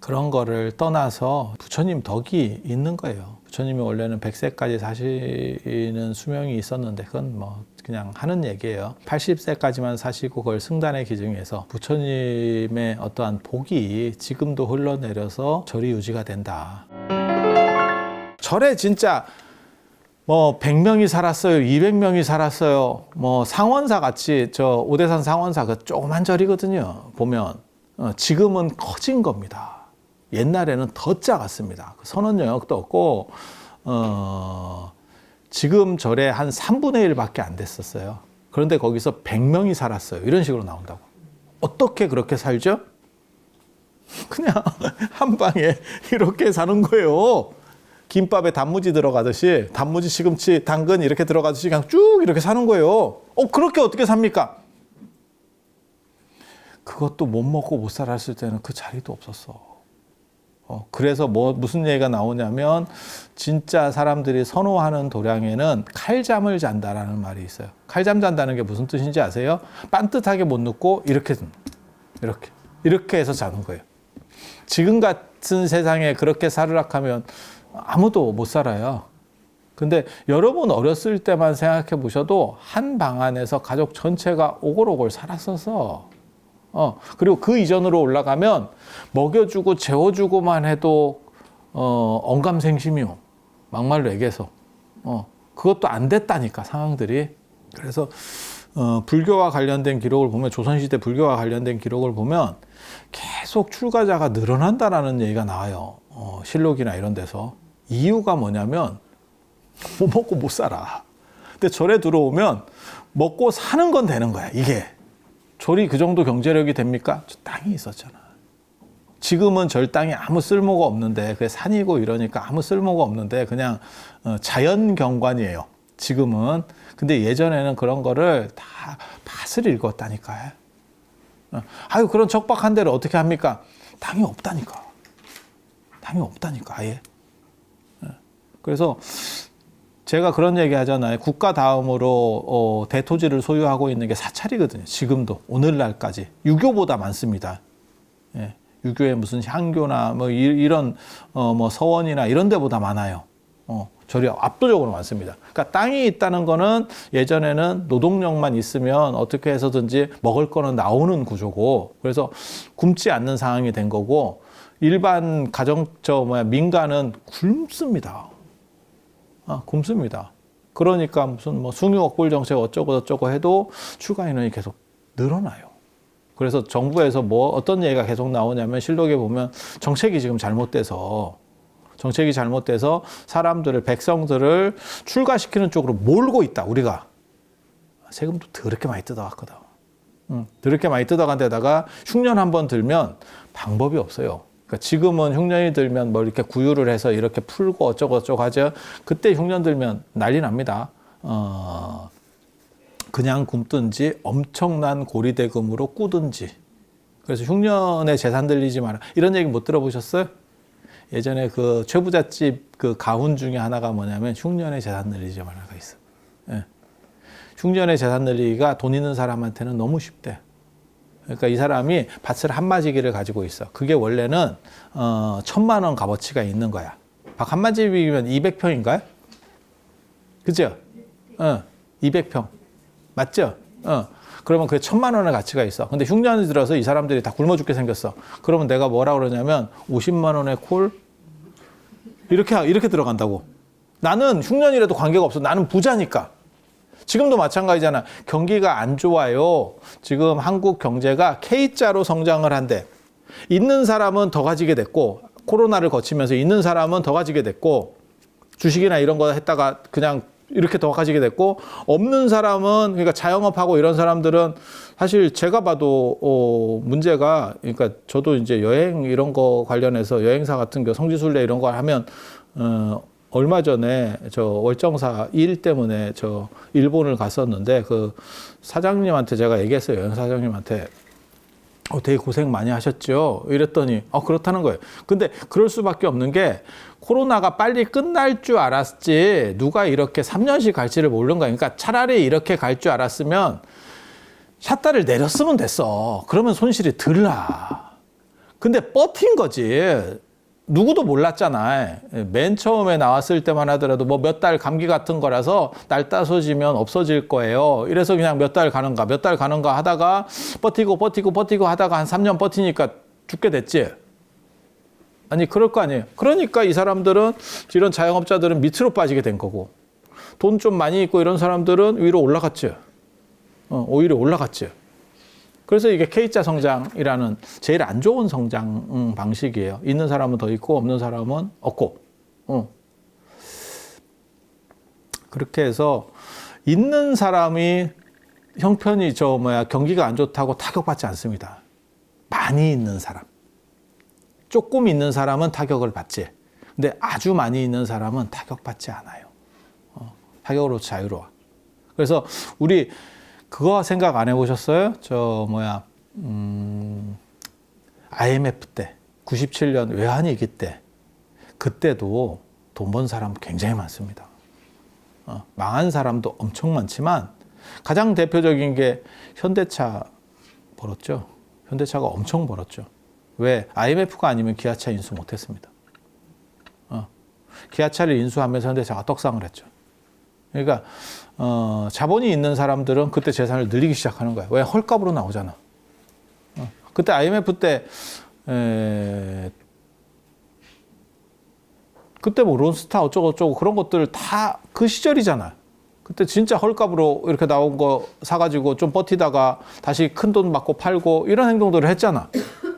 그런 거를 떠나서 부처님 덕이 있는 거예요. 부처님이 원래는 100세까지 사시는 수명이 있었는데 그건 뭐 그냥 하는 얘기예요. 80세까지만 사시고 그걸 승단에 기증해서 부처님의 어떠한 복이 지금도 흘러내려서 절이 유지가 된다. 절에 진짜 뭐 100명이 살았어요, 200명이 살았어요, 뭐 상원사 같이 저 오대산 상원사 그 조그만 절이거든요. 보면 지금은 커진 겁니다. 옛날에는 더 작았습니다. 선원 영역도 없고 지금 절에 한 3분의 1밖에 안 됐었어요. 그런데 거기서 100명이 살았어요. 이런 식으로 나온다고. 어떻게 그렇게 살죠? 그냥 한 방에 이렇게 사는 거예요. 김밥에 단무지 들어가듯이 단무지, 시금치, 당근 이렇게 들어가듯이 그냥 쭉 이렇게 사는 거예요. 그렇게 어떻게 삽니까? 그것도 못 먹고 못 살았을 때는 그 자리도 없었어. 그래서 무슨 얘기가 나오냐면 진짜 사람들이 선호하는 도량에는 칼잠을 잔다라는 말이 있어요. 칼잠 잔다는 게 무슨 뜻인지 아세요? 빤듯하게 못 눕고 이렇게 해서 자는 거예요. 지금 같은 세상에 그렇게 사르락하면 아무도 못 살아요. 근데 여러분 어렸을 때만 생각해 보셔도 한 방 안에서 가족 전체가 오골오골 살았어서 그리고 그 이전으로 올라가면 먹여주고 재워주고만 해도 언감생심이요. 막말로 얘기해서 그것도 안 됐다니까 상황들이. 그래서 불교와 관련된 기록을 보면 조선시대 불교와 관련된 기록을 보면 계속 출가자가 늘어난다라는 얘기가 나와요. 실록이나 이런 데서. 이유가 뭐냐면 못 먹고 못 살아. 근데 절에 들어오면 먹고 사는 건 되는 거야. 이게. 절이 그 정도 경제력이 됩니까? 저 땅이 있었잖아. 지금은 절 땅이 아무 쓸모가 없는데 그게 산이고 이러니까 아무 쓸모가 없는데 그냥 자연 경관이에요. 지금은. 근데 예전에는 그런 거를 다 밭을 읽었다니까요. 아유 그런 척박한 데를 어떻게 합니까? 땅이 없다니까. 땅이 없다니까 아예. 그래서 제가 그런 얘기 하잖아요. 국가 다음으로 대토지를 소유하고 있는 게 사찰이거든요. 지금도 오늘날까지 유교보다 많습니다. 예, 유교의 무슨 향교나 뭐 이런 뭐 서원이나 이런 데보다 많아요. 절이 압도적으로 많습니다. 그러니까 땅이 있다는 거는 예전에는 노동력만 있으면 어떻게 해서든지 먹을 거는 나오는 구조고, 그래서 굶지 않는 상황이 된 거고, 일반 민간은 굶습니다. 굶습니다. 그러니까 무슨 뭐 숭유억불 정책 어쩌고 저쩌고 해도 출가 인원이 계속 늘어나요. 그래서 정부에서 어떤 얘기가 계속 나오냐면 실록에 보면 정책이 잘못돼서 사람들을, 백성들을 출가시키는 쪽으로 몰고 있다. 우리가 세금도 더럽게 많이 뜯어갔거든. 더럽게 많이 뜯어간 데다가 흉년 한번 들면 방법이 없어요. 그러니까 지금은 흉년이 들면 뭐 이렇게 구유를 해서 이렇게 풀고 어쩌고 저쩌고 하죠. 그때 흉년 들면 난리 납니다. 그냥 굶든지 엄청난 고리대금으로 꾸든지. 그래서 흉년에 재산 들리지 마라. 이런 얘기 못 들어보셨어요? 예전에 그 최부잣집 그 가훈 중에 하나가 뭐냐면 흉년에 재산 늘리지 마라가 있어. 예. 흉년에 재산 늘리기가 돈 있는 사람한테는 너무 쉽대. 그러니까 이 사람이 밭을 한 마지기를 가지고 있어. 그게 원래는 1,000만 원 값어치가 있는 거야. 밭 한 마지기면 200평인가요? 그죠? 200평. 맞죠? 그러면 그게 1,000만 원의 가치가 있어. 근데 흉년이 들어서 이 사람들이 다 굶어 죽게 생겼어. 그러면 내가 뭐라 그러냐면 50만 원의 콜 이렇게 들어간다고. 나는 흉년이라도 관계가 없어. 나는 부자니까. 지금도 마찬가지잖아. 경기가 안 좋아요. 지금 한국 경제가 K자로 성장을 한대. 있는 사람은 더 가지게 됐고, 코로나를 거치면서 있는 사람은 더 가지게 됐고, 주식이나 이런 거 했다가 그냥 이렇게 더 가지게 됐고, 없는 사람은, 그러니까 자영업하고 이런 사람들은 사실 제가 봐도 문제가, 그러니까 저도 이제 여행 이런 거 관련해서 여행사 같은 거 성지순례 이런 거 하면 얼마 전에 저 월정사 일 때문에 저 일본을 갔었는데 그 사장님한테 제가 얘기했어요. 여행 사장님한테 되게 고생 많이 하셨죠? 이랬더니 그렇다는 거예요. 근데 그럴 수밖에 없는 게 코로나가 빨리 끝날 줄 알았지 누가 이렇게 3년씩 갈지를 모르는 거야. 그러니까 차라리 이렇게 갈 줄 알았으면 샷다를 내렸으면 됐어. 그러면 손실이 덜 나. 근데 버틴 거지. 누구도 몰랐잖아. 맨 처음에 나왔을 때만 하더라도 뭐 몇 달 감기 같은 거라서 날 따서지면 없어질 거예요. 이래서 그냥 몇 달 가는가 하다가 버티고 하다가 한 3년 버티니까 죽게 됐지. 아니, 그럴 거 아니에요. 그러니까 이 사람들은, 이런 자영업자들은 밑으로 빠지게 된 거고, 돈 좀 많이 있고 이런 사람들은 위로 올라갔지. 오히려 올라갔지. 그래서 이게 K자 성장이라는 제일 안 좋은 성장 방식이에요. 있는 사람은 더 있고 없는 사람은 없고. 그렇게 해서 있는 사람이 형편이 경기가 안 좋다고 타격받지 않습니다. 많이 있는 사람. 조금 있는 사람은 타격을 받지. 근데 아주 많이 있는 사람은 타격받지 않아요. 타격으로 자유로워. 그래서 우리 그거 생각 안 해보셨어요? IMF 때, 97년 외환위기 때, 그때도 돈 번 사람 굉장히 많습니다. 망한 사람도 엄청 많지만, 가장 대표적인 게 현대차 벌었죠. 현대차가 엄청 벌었죠. 왜? IMF가 아니면 기아차 인수 못했습니다. 기아차를 인수하면서 현대차가 떡상을 했죠. 그러니까 자본이 있는 사람들은 그때 재산을 늘리기 시작하는 거야. 왜? 헐값으로 나오잖아. 그때 IMF 때 그때 뭐 론스타 어쩌고 그런 것들 다 그 시절이잖아. 그때 진짜 헐값으로 이렇게 나온 거 사가지고 좀 버티다가 다시 큰 돈 받고 팔고 이런 행동들을 했잖아.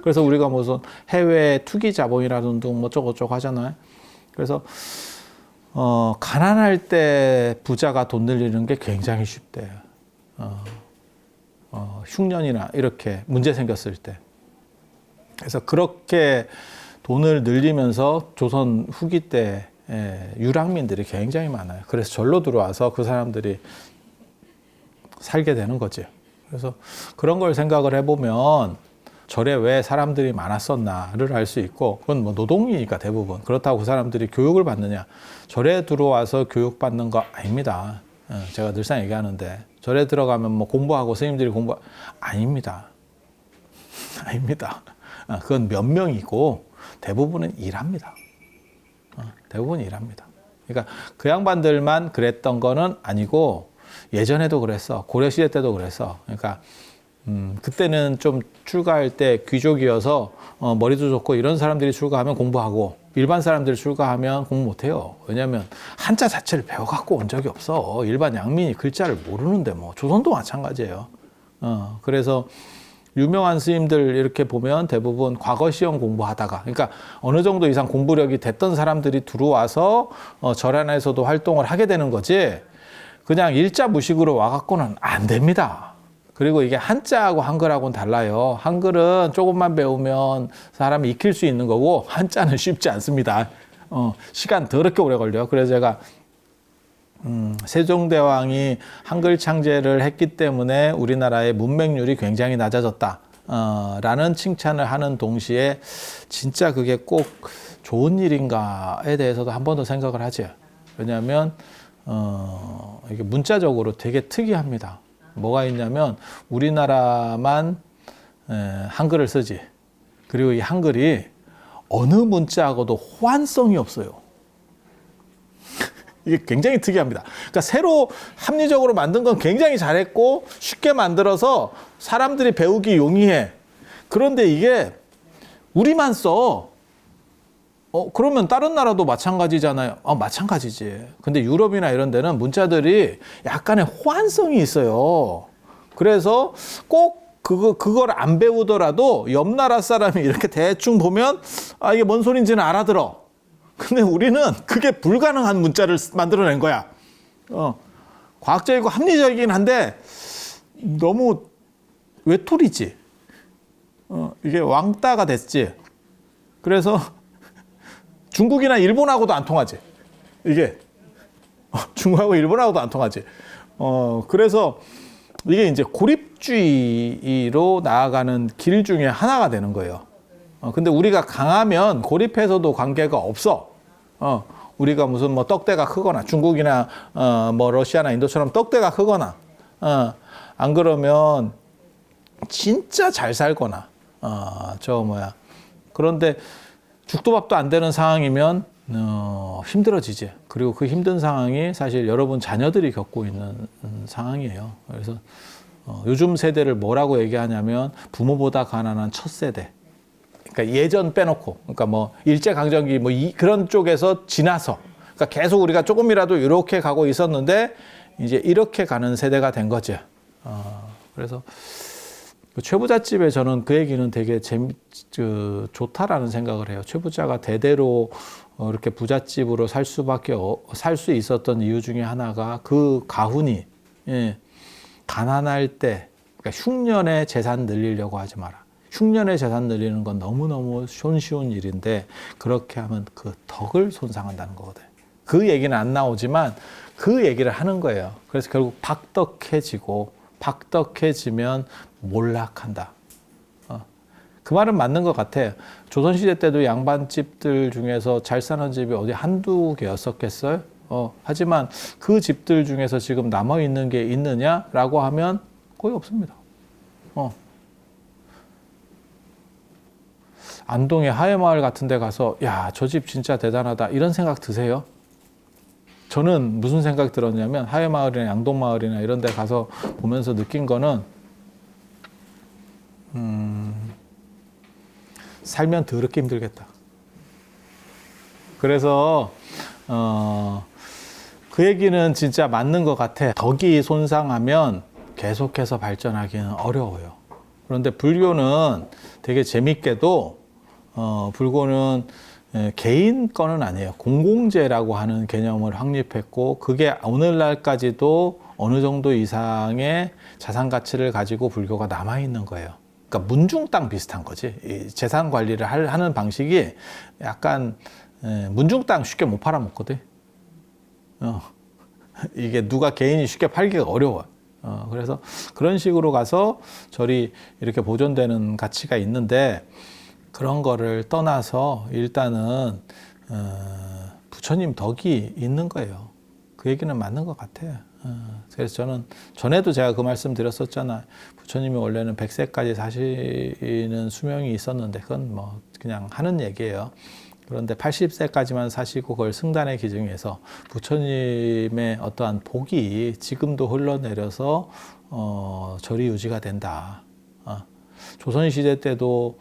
그래서 우리가 무슨 해외 투기 자본이라든지 뭐 어쩌고 하잖아요. 그래서 가난할 때 부자가 돈 늘리는 게 굉장히 쉽대요. 흉년이나 이렇게 문제 생겼을 때. 그래서 그렇게 돈을 늘리면서 조선 후기 때 유랑민들이 굉장히 많아요. 그래서 절로 들어와서 그 사람들이 살게 되는 거지. 그래서 그런 걸 생각을 해보면 절에 왜 사람들이 많았었나를 알 수 있고, 그건 뭐 노동이니까 대부분. 그렇다고 그 사람들이 교육을 받느냐. 절에 들어와서 교육받는 거 아닙니다. 제가 늘상 얘기하는데, 절에 들어가면 뭐 공부하고 스님들이 아닙니다. 아닙니다. 그건 몇 명이고, 대부분은 일합니다. 대부분 일합니다. 그러니까 그 양반들만 그랬던 거는 아니고, 예전에도 그랬어. 고려시대 때도 그랬어. 그러니까 그때는 좀 출가할 때 귀족이어서 머리도 좋고 이런 사람들이 출가하면 공부하고, 일반 사람들이 출가하면 공부 못해요. 왜냐하면 한자 자체를 배워갖고 온 적이 없어. 일반 양민이 글자를 모르는데 뭐 조선도 마찬가지예요. 그래서 유명한 스님들 이렇게 보면 대부분 과거 시험 공부하다가, 그러니까 어느 정도 이상 공부력이 됐던 사람들이 들어와서 절 안에서도 활동을 하게 되는 거지, 그냥 일자 무식으로 와갖고는 안 됩니다. 그리고 이게 한자하고 한글하고는 달라요. 한글은 조금만 배우면 사람이 익힐 수 있는 거고, 한자는 쉽지 않습니다. 시간 더럽게 오래 걸려요. 그래서 제가 세종대왕이 한글 창제를 했기 때문에 우리나라의 문맹률이 굉장히 낮아졌다 라는 칭찬을 하는 동시에, 진짜 그게 꼭 좋은 일인가에 대해서도 한 번 더 생각을 하죠. 왜냐하면 이게 문자적으로 되게 특이합니다. 뭐가 있냐면, 우리나라만 한글을 쓰지. 그리고 이 한글이 어느 문자하고도 호환성이 없어요. 이게 굉장히 특이합니다. 그러니까 새로 합리적으로 만든 건 굉장히 잘했고 쉽게 만들어서 사람들이 배우기 용이해. 그런데 이게 우리만 써. 그러면 다른 나라도 마찬가지잖아요. 마찬가지지. 근데 유럽이나 이런 데는 문자들이 약간의 호환성이 있어요. 그래서 꼭 그걸 안 배우더라도 옆 나라 사람이 이렇게 대충 보면 이게 뭔 소린지는 알아들어. 근데 우리는 그게 불가능한 문자를 만들어낸 거야. 과학적이고 합리적이긴 한데 너무 외톨이지. 이게 왕따가 됐지. 그래서 중국이나 일본하고도 안 통하지. 이게 중국하고 일본하고도 안 통하지. 그래서 이게 이제 고립주의로 나아가는 길 중에 하나가 되는 거예요. 근데 우리가 강하면 고립해서도 관계가 없어. 우리가 무슨 뭐 떡대가 크거나, 중국이나 뭐 러시아나 인도처럼 떡대가 크거나, 안 그러면 진짜 잘 살거나, 그런데 죽도 밥도 안 되는 상황이면 힘들어지지. 그리고 그 힘든 상황이 사실 여러분 자녀들이 겪고 있는 상황이에요. 그래서 요즘 세대를 뭐라고 얘기하냐면 부모보다 가난한 첫 세대. 그러니까 예전 빼놓고, 그러니까 뭐 일제강점기 뭐 그런 쪽에서 지나서, 그러니까 계속 우리가 조금이라도 이렇게 가고 있었는데 이제 이렇게 가는 세대가 된 거죠. 그래서 최부잣집에 저는 그 얘기는 되게 좋다라는 생각을 해요. 최부자가 대대로 이렇게 부잣집으로 살 수 있었던 이유 중에 하나가 그 가훈이 가난할 때, 그러니까 흉년에 재산 늘리려고 하지 마라. 흉년에 재산 늘리는 건 너무너무 손쉬운 일인데 그렇게 하면 그 덕을 손상한다는 거거든. 그 얘기는 안 나오지만 그 얘기를 하는 거예요. 그래서 결국 박덕해지면 몰락한다. 그 말은 맞는 것 같아요. 조선시대 때도 양반집들 중에서 잘 사는 집이 어디 한두 개였었겠어요? 하지만 그 집들 중에서 지금 남아있는 게 있느냐라고 하면 거의 없습니다. 안동의 하회마을 같은 데 가서 야, 저 집 진짜 대단하다 이런 생각 드세요? 저는 무슨 생각 들었냐면 하회마을이나 양동마을이나 이런 데 가서 보면서 느낀 거는 살면 더럽게 힘들겠다. 그래서 그 얘기는 진짜 맞는 것 같아. 덕이 손상하면 계속해서 발전하기는 어려워요. 그런데 불교는 되게 재밌게도 불교는 개인 거는 아니에요. 공공재라고 하는 개념을 확립했고 그게 오늘날까지도 어느 정도 이상의 자산 가치를 가지고 불교가 남아있는 거예요. 그러니까 문중땅 비슷한 거지. 이 재산 관리를 하는 방식이 약간 문중땅 쉽게 못 팔아먹거든. 이게 누가 개인이 쉽게 팔기가 어려워. 그래서 그런 식으로 가서 절이 이렇게 보존되는 가치가 있는데 그런 거를 떠나서 일단은 부처님 덕이 있는 거예요. 그 얘기는 맞는 것 같아요. 그래서 저는 전에도 제가 그 말씀 드렸었잖아요. 부처님이 원래는 100세까지 사시는 수명이 있었는데 그건 뭐 그냥 하는 얘기예요. 그런데 80세까지만 사시고 그걸 승단의 기증해서 부처님의 어떠한 복이 지금도 흘러내려서 절이 유지가 된다. 조선시대 때도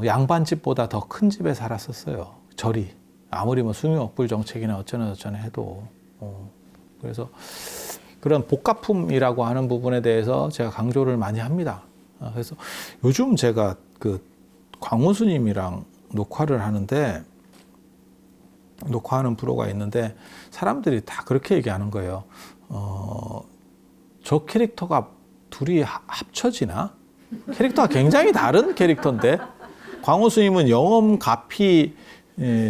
양반집보다 더 큰 집에 살았었어요. 절이. 아무리 뭐 숭유억불 정책이나 어쩌나 저쩌나 해도. 그래서 그런 복가품이라고 하는 부분에 대해서 제가 강조를 많이 합니다. 그래서 요즘 제가 그 광우 스님이랑 녹화를 하는데 녹화하는 프로가 있는데 사람들이 다 그렇게 얘기하는 거예요. 저 캐릭터가 둘이 합쳐지나? 캐릭터가 굉장히 다른 캐릭터인데 광우 스님은 영엄 가피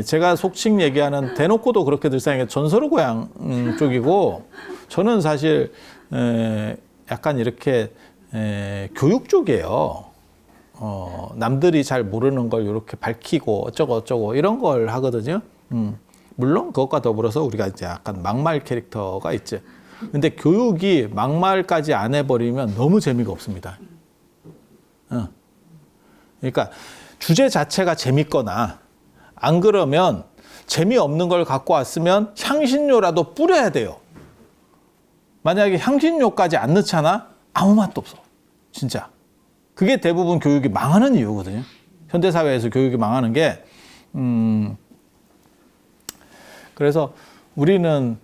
제가 속칭 얘기하는 대놓고도 그렇게 들상하게 전설의 고향 쪽이고 저는 사실 약간 이렇게 교육 쪽이에요. 남들이 잘 모르는 걸 이렇게 밝히고 어쩌고 이런 걸 하거든요. 물론 그것과 더불어서 우리가 이제 약간 막말 캐릭터가 있죠. 근데 교육이 막말까지 안 해버리면 너무 재미가 없습니다. 그러니까 주제 자체가 재밌거나 안 그러면 재미없는 걸 갖고 왔으면 향신료라도 뿌려야 돼요. 만약에 향신료까지 안 넣잖아? 아무 맛도 없어. 진짜. 그게 대부분 교육이 망하는 이유거든요. 현대사회에서 교육이 망하는 게 그래서 우리는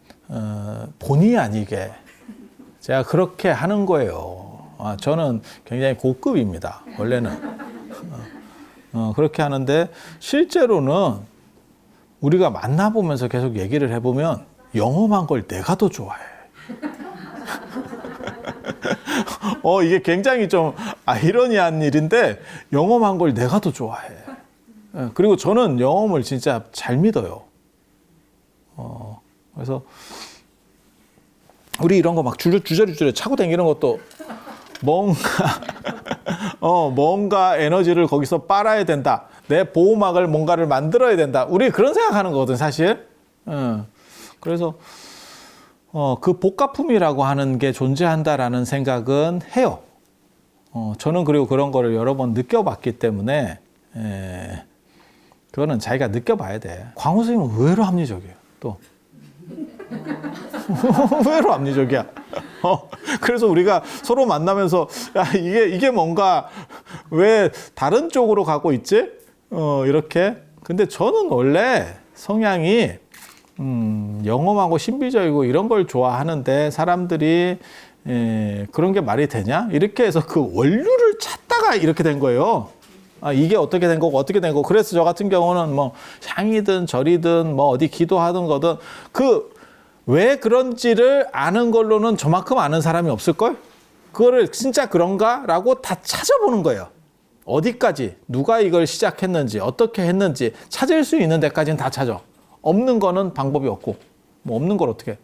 본의 아니게 제가 그렇게 하는 거예요. 저는 굉장히 고급입니다. 원래는. 그렇게 하는데 실제로는 우리가 만나보면서 계속 얘기를 해보면 영험한 걸 내가 더 좋아해. 이게 굉장히 좀 아이러니한 일인데 영험한 걸 내가 더 좋아해. 그리고 저는 영험을 진짜 잘 믿어요. 그래서 우리 이런 거 막 주저리 차고 다니는 것도 뭔가 에너지를 거기서 빨아야 된다. 내 보호막을 뭔가를 만들어야 된다. 우리 그런 생각하는 거거든, 사실. 그래서 그 복가품이라고 하는 게 존재한다라는 생각은 해요. 저는 그리고 그런 거를 여러 번 느껴봤기 때문에 그거는 자기가 느껴봐야 돼. 광우 스님은 의외로 합리적이에요. 또 의외로 합리적이야. 그래서 우리가 서로 만나면서 야, 이게 뭔가 왜 다른 쪽으로 가고 있지? 이렇게. 근데 저는 원래 성향이 영험하고 신비적이고 이런 걸 좋아하는데 사람들이 그런 게 말이 되냐? 이렇게 해서 그 원류를 찾다가 이렇게 된 거예요. 아, 이게 어떻게 된 거고 어떻게 된 거고. 그래서 저 같은 경우는 뭐 향이든 절이든 뭐 어디 기도하든 거든 왜 그런지를 아는 걸로는 저만큼 아는 사람이 없을걸? 그거를 진짜 그런가라고 다 찾아보는 거예요. 어디까지 누가 이걸 시작했는지 어떻게 했는지 찾을 수 있는 데까지는 다 찾아. 없는 거는 방법이 없고 뭐 없는 걸 어떻게 해.